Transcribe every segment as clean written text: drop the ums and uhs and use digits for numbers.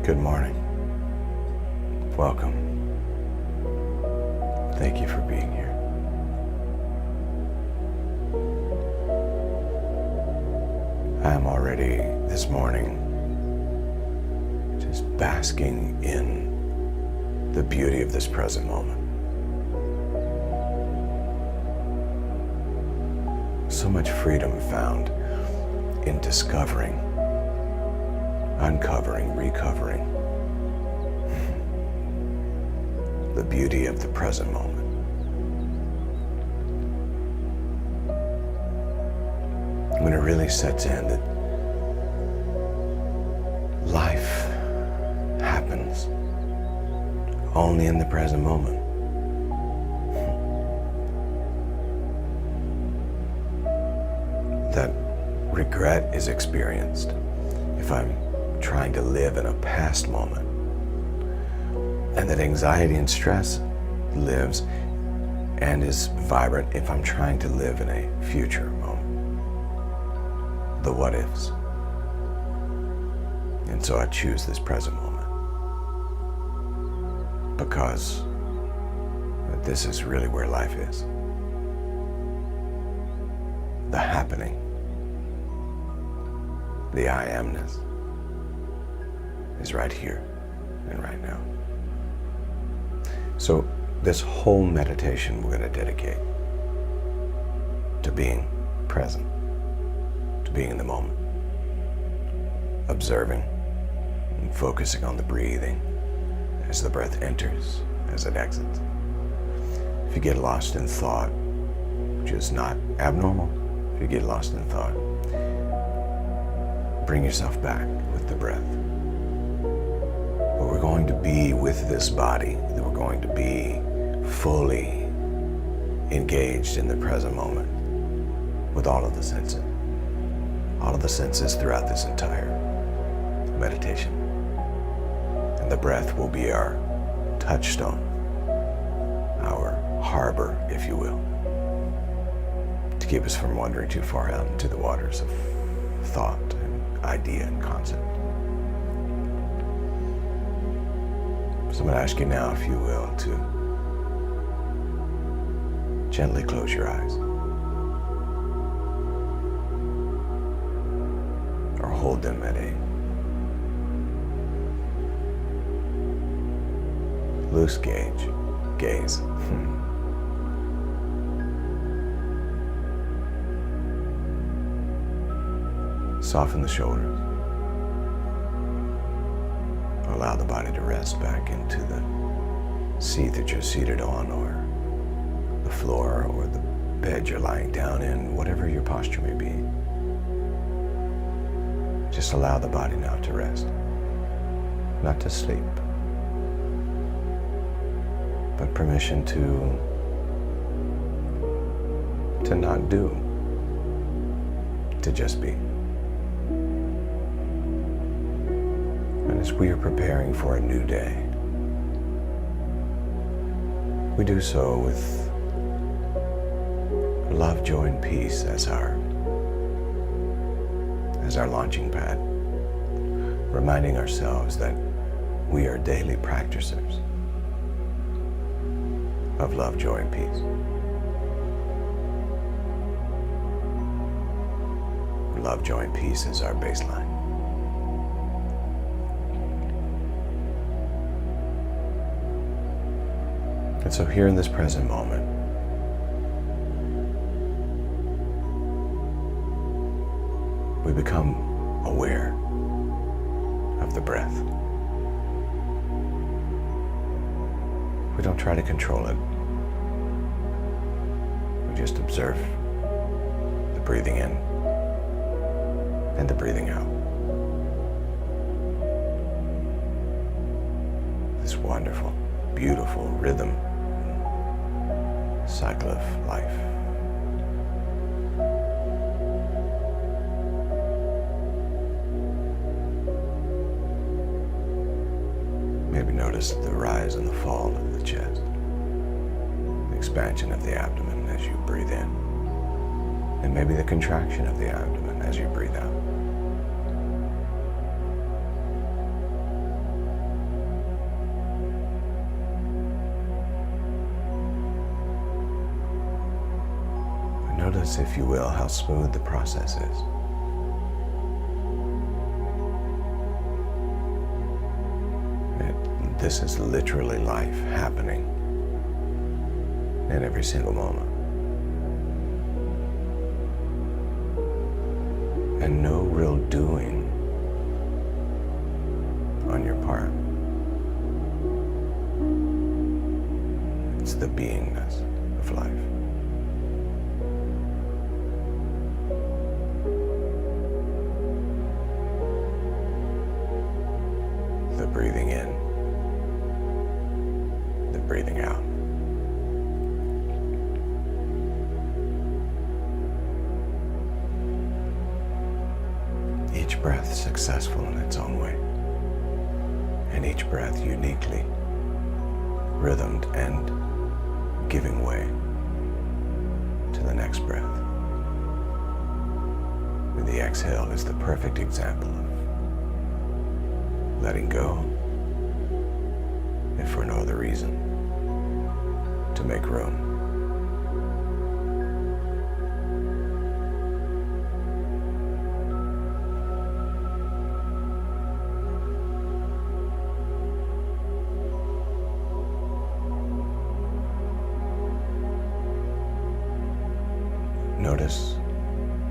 Good morning. Welcome. Thank you for being here. I am already this morning just basking in the beauty of this present moment. So much freedom found in discovering, uncovering, recovering the beauty of the present moment. When it really sets in that life happens only in the present moment. That regret is experienced if I'm trying to live in a past moment, and that anxiety and stress lives and is vibrant if I'm trying to live in a future moment. The what ifs. And so I choose this present moment because this is really where life is. The happening, the I amness is right here and right now. So this whole meditation we're going to dedicate to being present, to being in the moment, observing and focusing on the breathing as the breath enters, as it exits. If you get lost in thought, which is not abnormal, if you get lost in thought, bring yourself back with the breath. But we're going to be with this body, that we're going to be fully engaged in the present moment with all of the senses throughout this entire meditation. And the breath will be our touchstone, our harbor, if you will, to keep us from wandering too far out into the waters of thought and idea and concept. So I'm going to ask you now, if you will, to gently close your eyes or hold them at a loose gaze. Soften the shoulders. Allow the body to rest back into the seat that you're seated on, or the floor, or the bed you're lying down in, whatever your posture may be. Just allow the body now to rest, not to sleep, but permission to not do, to just be. And as we are preparing for a new day, we do so with love, joy, and peace as our launching pad, reminding ourselves that we are daily practicers of love, joy, and peace. Love, joy, and peace is our baseline. And so here in this present moment, we become aware of the breath. We don't try to control it. We just observe the breathing in and the breathing out. This wonderful, beautiful rhythm, cycle of life. Maybe notice the rise and the fall of the chest, the expansion of the abdomen as you breathe in, and maybe the contraction of the abdomen as you breathe out. Notice, if you will, how smooth the process is. This is literally life happening in every single moment. And no real doing on your part. It's the beingness of life. The breathing in, the breathing out. Each breath successful in its own way, and each breath uniquely rhythmed and giving way to the next breath. And the exhale is the perfect example of letting go, if for no other reason, to make room. Notice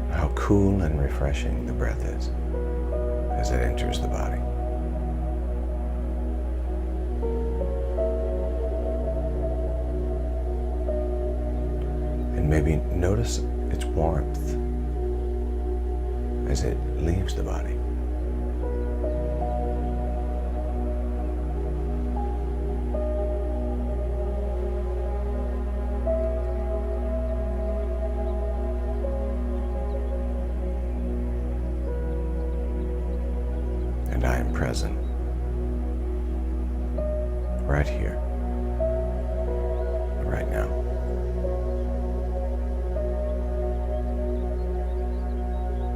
how cool and refreshing the breath is as it enters the body. And maybe notice its warmth as it leaves the body. And I am present right here, right now.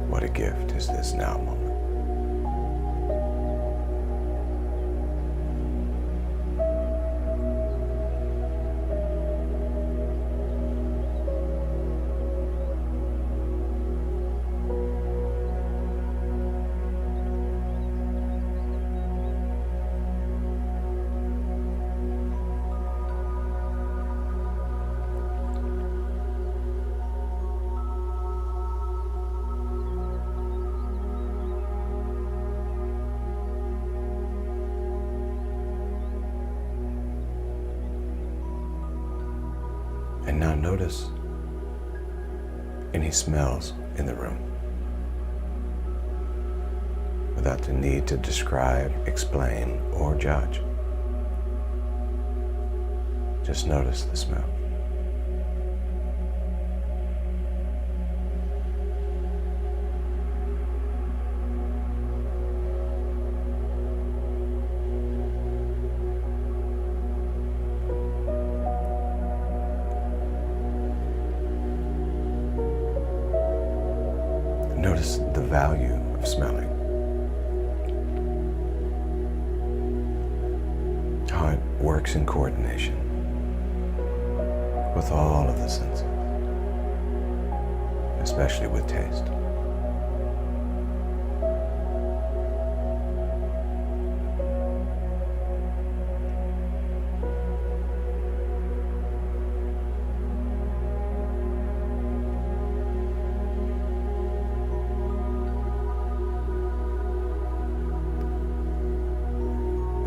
What a gift is this now moment. And now notice any smells in the room without the need to describe, explain, or judge. Just notice the smell. Notice the value of smelling. How it works in coordination with all of the senses, especially with taste.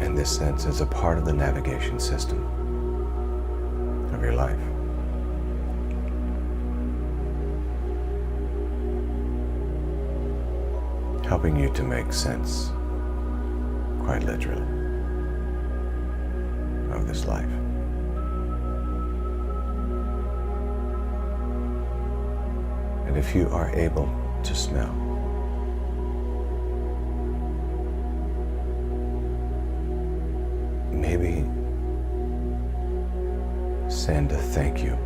And this sense is a part of the navigation system of your life. Helping you to make sense, quite literally, of this life. And if you are able to smell, maybe send a thank you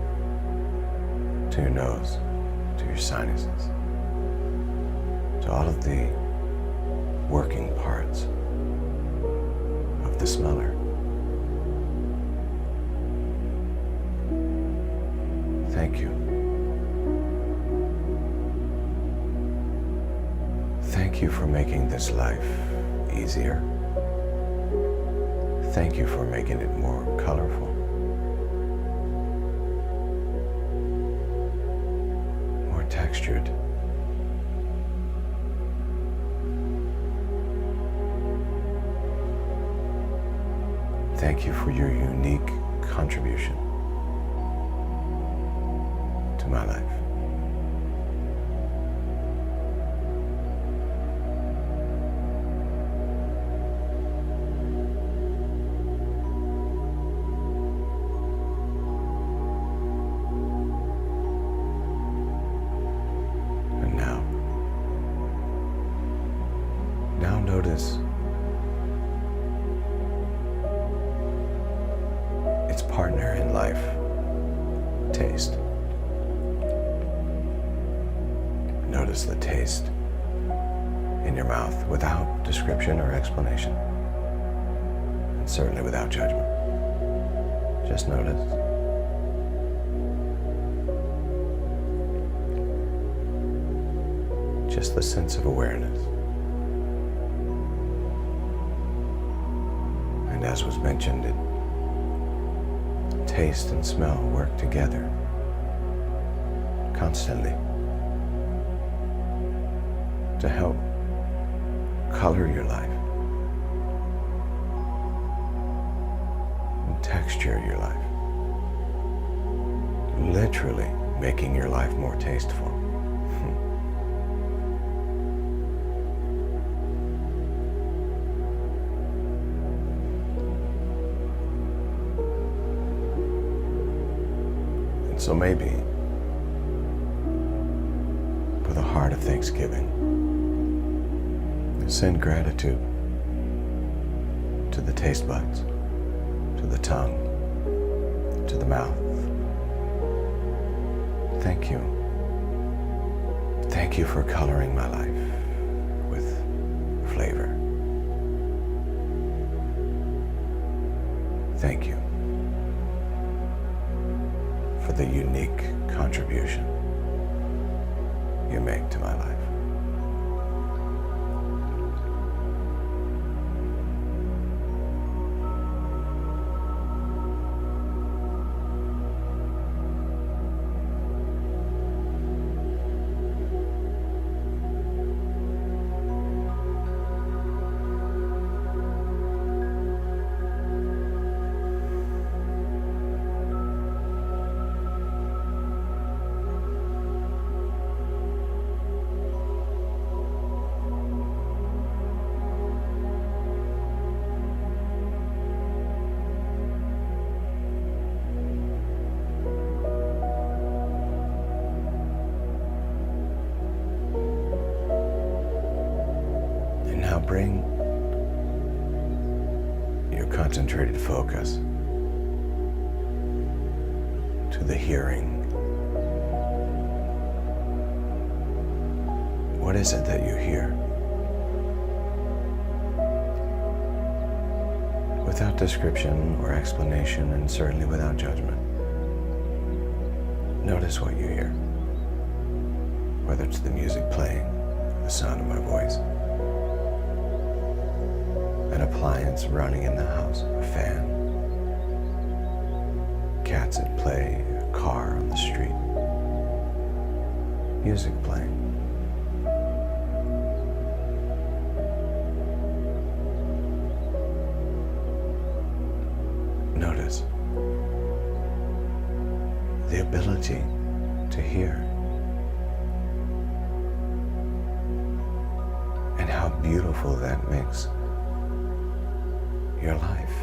to your nose, to your sinuses, to all of the working parts of the smeller. Thank you for making this life easier. Thank you for making it more colorful, more textured. Thank you for your unique contribution to my life. And now notice its partner in life, taste. Notice the taste in your mouth without description or explanation, and certainly without judgment. Just notice. Just the sense of awareness. And as was mentioned, taste and smell work together constantly to help color your life and texture your life, literally making your life more tasteful. And so maybe, with a heart of thanksgiving, send gratitude to the taste buds, to the tongue, to the mouth. Thank you. Thank you for coloring my life with flavor. Thank you for the unique contribution you make to my life. Now bring your concentrated focus to the hearing. What is it that you hear? Without description or explanation, and certainly without judgment. Notice what you hear, whether it's the music playing or the sound of my voice. An appliance running in the house, a fan, cats at play, a car on the street, music playing. Notice the ability to hear and how beautiful that makes your life.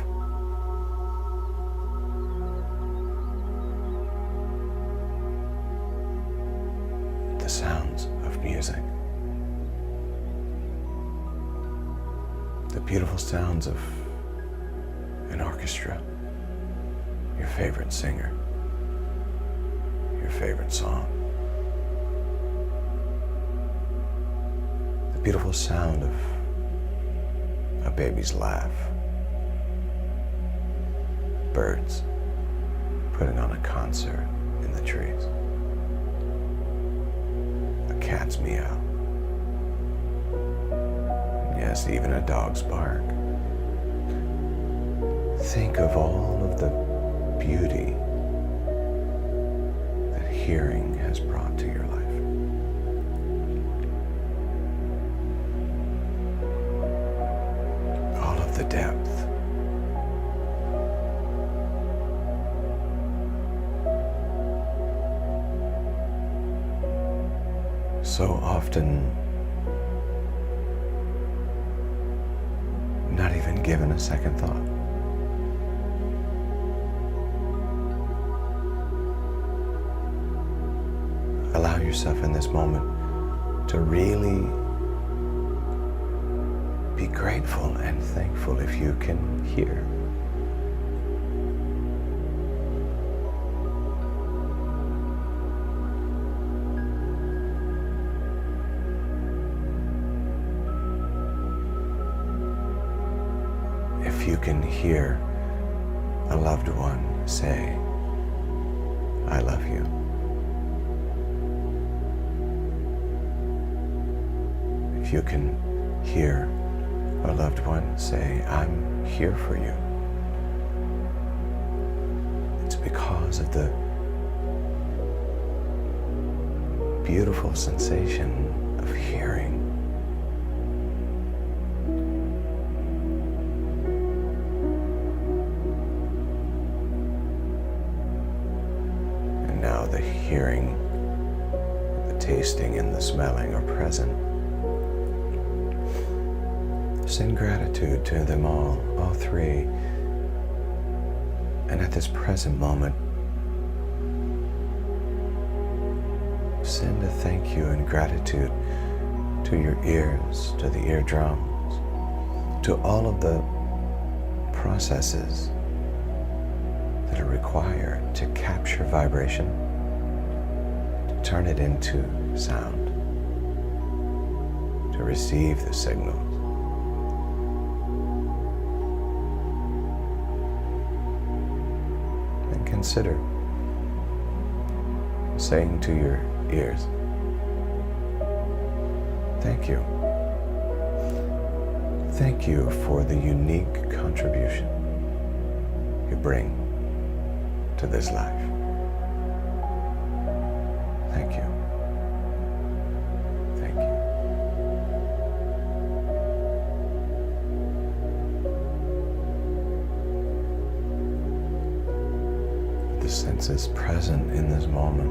The sounds of music. The beautiful sounds of an orchestra. Your favorite singer. Your favorite song. The beautiful sound of a baby's laugh. Birds putting on a concert in the trees. A cat's meow. past even a dog's bark. Think of all of the beauty that hearing has brought to your life. All of the depth. So often not even given a second thought. Allow yourself in this moment to really be grateful and thankful if you can hear. If you can hear a loved one say, "I love you." If you can hear a loved one say, "I'm here for you," it's because of the beautiful sensation of hearing. And now the hearing, the tasting, and the smelling are present. Send gratitude to them all three. And at this present moment, send a thank you and gratitude to your ears, to the eardrums, to all of the processes that are required to capture vibration, to turn it into sound, to receive the signals. And consider saying to your ears, "Thank you. Thank you for the unique contribution you bring to this life. Thank you. Thank you." The senses present in this moment.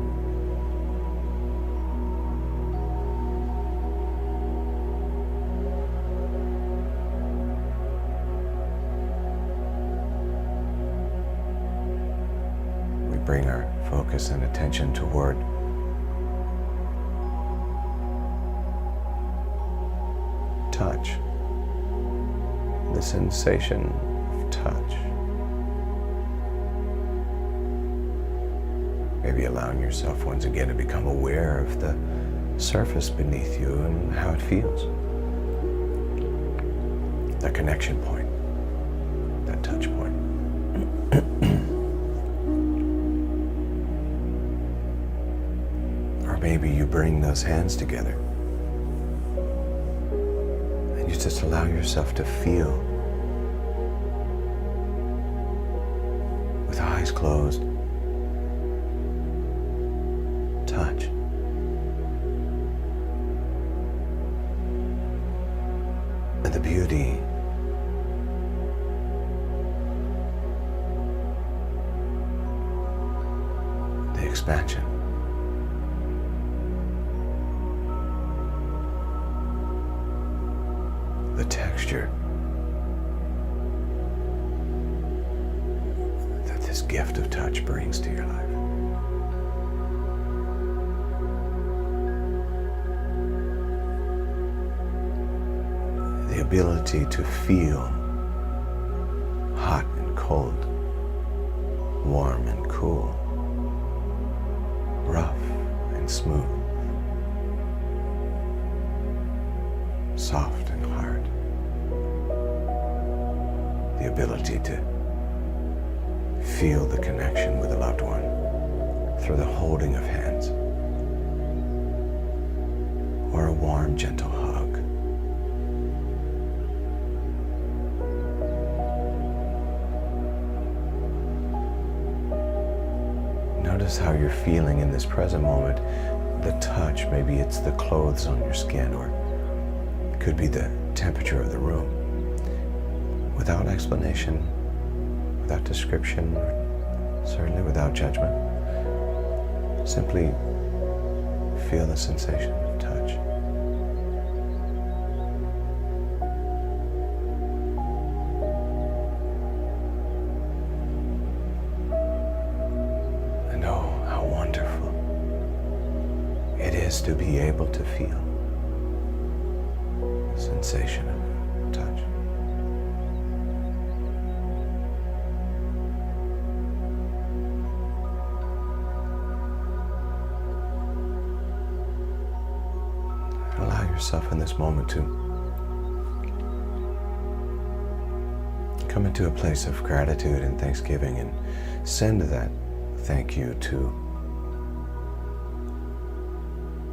Bring our focus and attention toward touch, the sensation of touch. Maybe allowing yourself once again to become aware of the surface beneath you and how it feels. The connection point, that touch point. Maybe you bring those hands together and you just allow yourself to feel with eyes closed. Touch. And the beauty the expansion. The texture that this gift of touch brings to your life. The ability to feel hot and cold, warm and cool, rough and smooth, soft and hard. The ability to feel the connection with a loved one through the holding of hands or a warm, gentle hug. Notice how you're feeling in this present moment. The touch, maybe it's the clothes on your skin, or it could be the temperature of the room. Without explanation, without description, certainly without judgment. Simply feel the sensation of touch. And oh, how wonderful it is to be able to feel the sensation of touch. Allow yourself in this moment to come into a place of gratitude and thanksgiving, and send that thank you to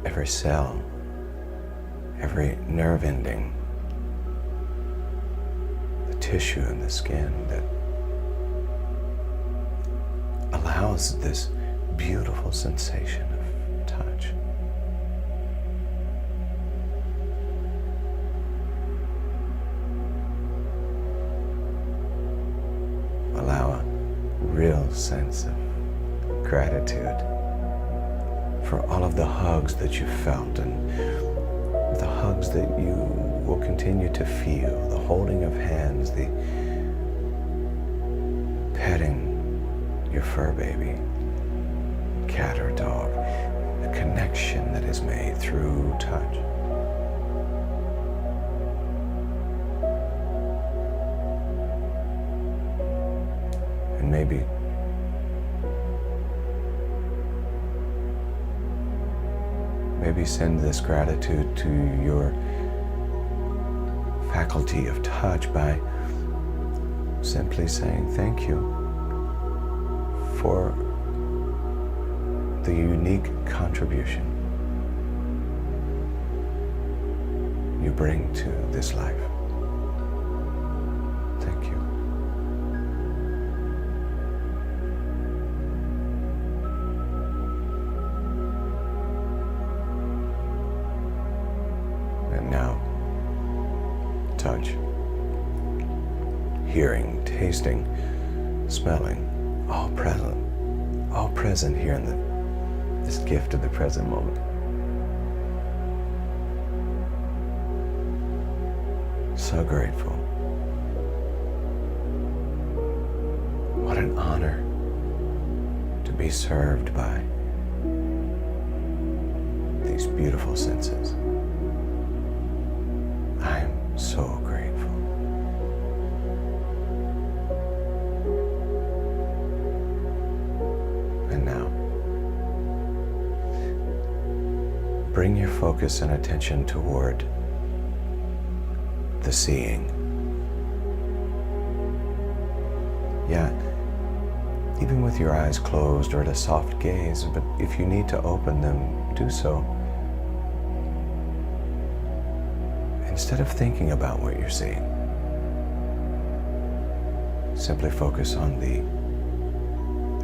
every cell, every nerve ending, the tissue in the skin that allows this beautiful sensation of touch. Allow a real sense of gratitude for all of the hugs that you felt, and the hugs that you will continue to feel, the holding of hands, the petting your fur baby, cat or dog, the connection that is made through touch. And maybe send this gratitude to your faculty of touch by simply saying thank you for the unique contribution you bring to this life. Thank you. And now, touch, hearing, tasting, smelling, all present here in this gift of the present moment. So grateful. What an honor to be served by these beautiful senses. I am so grateful. And now, bring your focus and attention toward the seeing. Yeah, even with your eyes closed or at a soft gaze, but if you need to open them, do so. Instead of thinking about what you're seeing, simply focus on the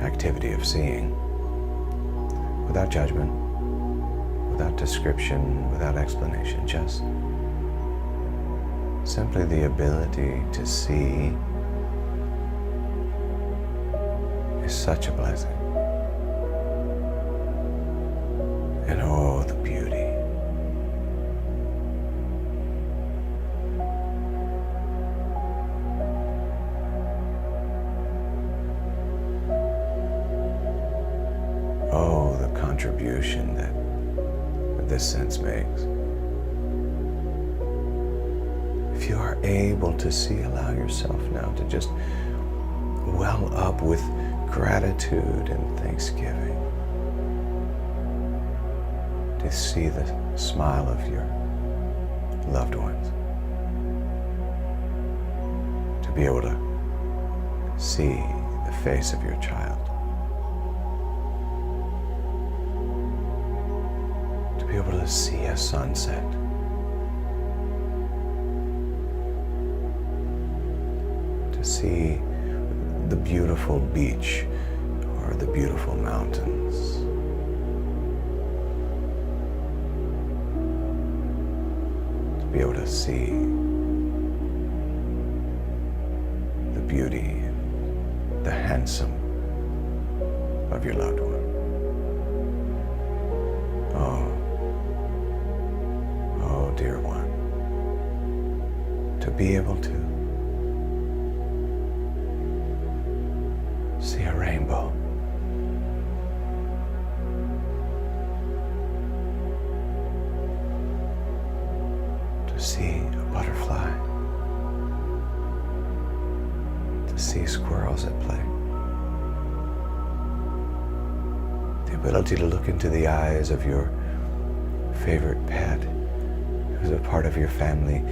activity of seeing, without judgment, without description, without explanation, just simply the ability to see is such a blessing. And oh, the beauty. Oh, the contribution that this sense makes. If you are able to see, allow yourself now to just well up with gratitude and thanksgiving, to see the smile of your loved ones, to be able to see the face of your child, to be able to see a sunset, to see the beautiful beach or or the beautiful mountains. To be able to see the beauty, the handsome of your loved one. Oh, dear one, to be able to see a rainbow, to see a butterfly, to see squirrels at play, the ability to look into the eyes of your favorite pet who's a part of your family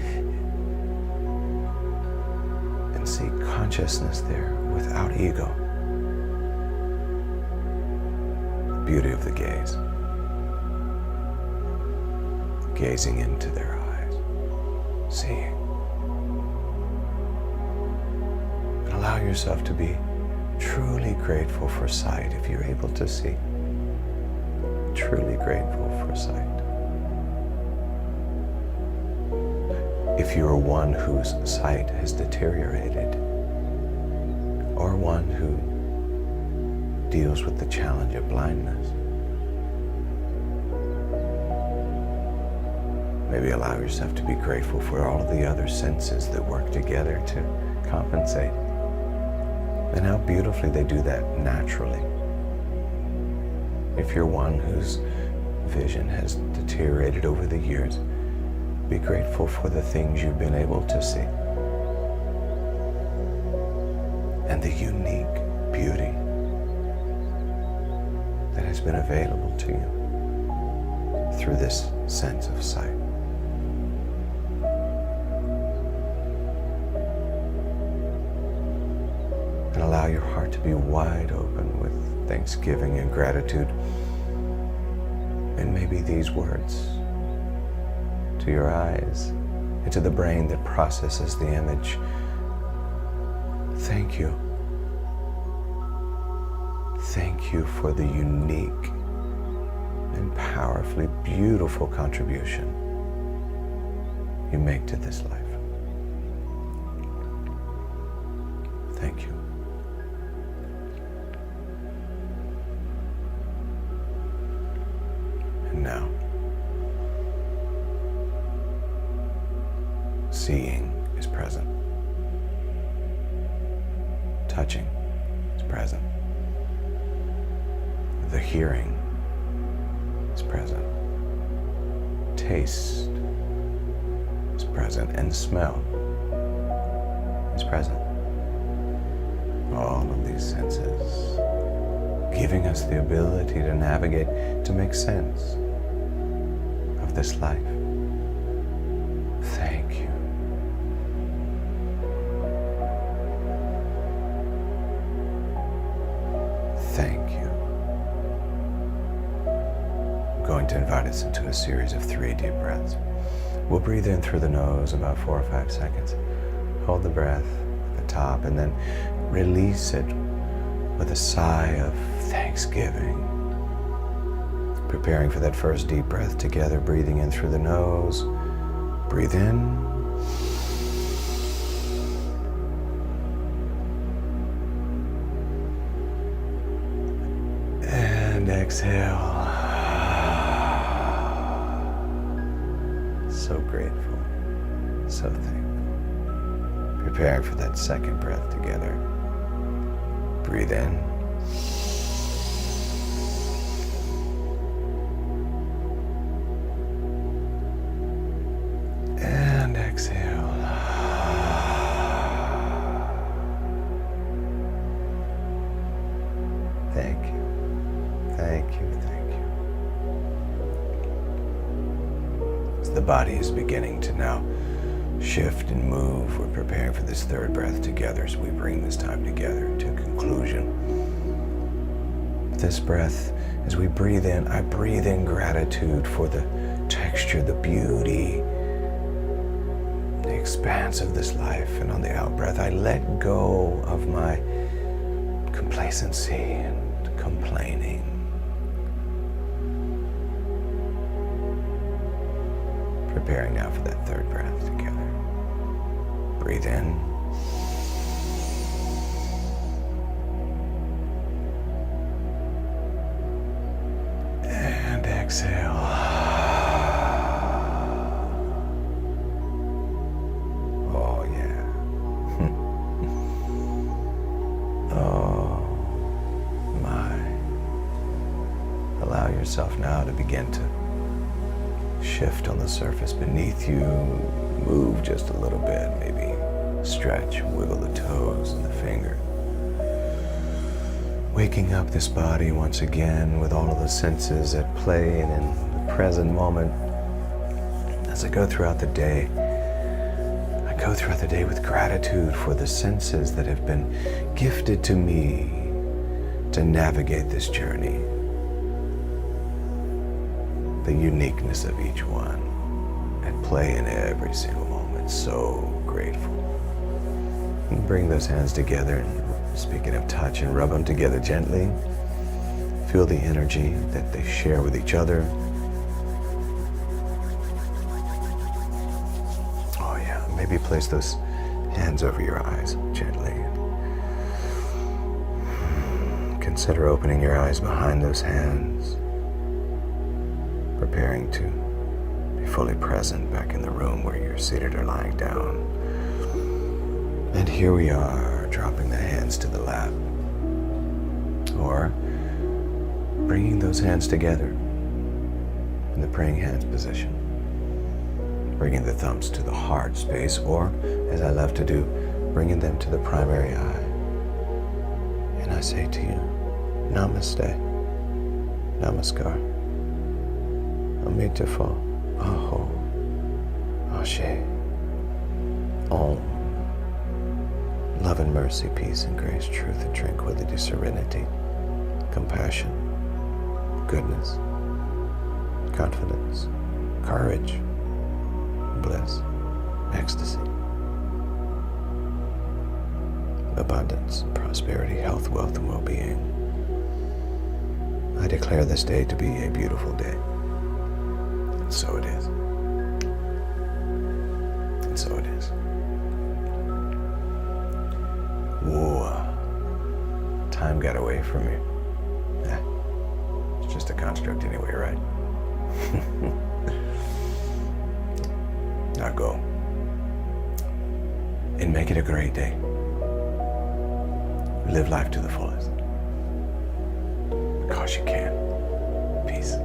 and see consciousness there without ego. The beauty of the gaze. Gazing into their eyes, seeing. And allow yourself to be truly grateful for sight if you're able to see. Truly grateful for sight. If you're one whose sight has deteriorated, or one who deals with the challenge of blindness, maybe allow yourself to be grateful for all of the other senses that work together to compensate, and how beautifully they do that naturally. If you're one whose vision has deteriorated over the years, be grateful for the things you've been able to see and the unique beauty that has been available to you through this sense of sight. And allow your heart to be wide open with thanksgiving and gratitude, and maybe these words to your eyes and to the brain that processes the image. Thank you. Thank you for the unique and powerfully beautiful contribution you make to this life. Thank you. And now, seeing is present. Touching is present. The hearing is present. Taste is present. And smell is present. All of these senses giving us the ability to navigate, to make sense of this life. Thank you. Thank you. I'm going to invite us into a series of 3 deep breaths. We'll breathe in through the nose about 4 or 5 seconds. Hold the breath at the top and then release it with a sigh of thanksgiving. Preparing for that first deep breath together, breathing in through the nose. Breathe in. And exhale. So grateful, so thankful. Preparing for that second breath together. Breathe in. And exhale. Thank you. Thank you. Thank you. As the body is beginning to now shift and move, we're preparing for this third breath together as we bring this time together to conclusion. This breath, as we breathe in, I breathe in gratitude for the texture, the beauty, the expanse of this life. And on the out breath, I let go of my complacency and complaining. Preparing now for that third breath together. Breathe in. And exhale. Oh, yeah. Oh, my. Allow yourself now to begin to shift on the surface beneath you. Move just a little bit, maybe stretch, wiggle the toes and the finger. Waking up this body once again with all of the senses at play and in the present moment. As I go throughout the day, I go throughout the day with gratitude for the senses that have been gifted to me to navigate this journey. The uniqueness of each one at play in every single moment. So grateful. And bring those hands together, and speaking of touch, and rub them together gently. Feel the energy that they share with each other. Oh yeah, maybe place those hands over your eyes gently. Consider opening your eyes behind those hands. Preparing to be fully present back in the room where you're seated or lying down. And here we are, dropping the hands to the lap. Or bringing those hands together in the praying hands position. Bringing the thumbs to the heart space, or, as I love to do, bringing them to the primary eye. And I say to you, Namaste, Namaskar. Amitabha, Aho, Ashe, Om. Love and mercy, peace and grace, truth and tranquility, serenity, compassion, goodness, confidence, courage, bliss, ecstasy, abundance, prosperity, health, wealth, and well-being. I declare this day to be a beautiful day. So it is. And so it is. Whoa. Time got away from you. It's just a construct anyway, right? Now go. And make it a great day. Live life to the fullest. Because you can. Peace.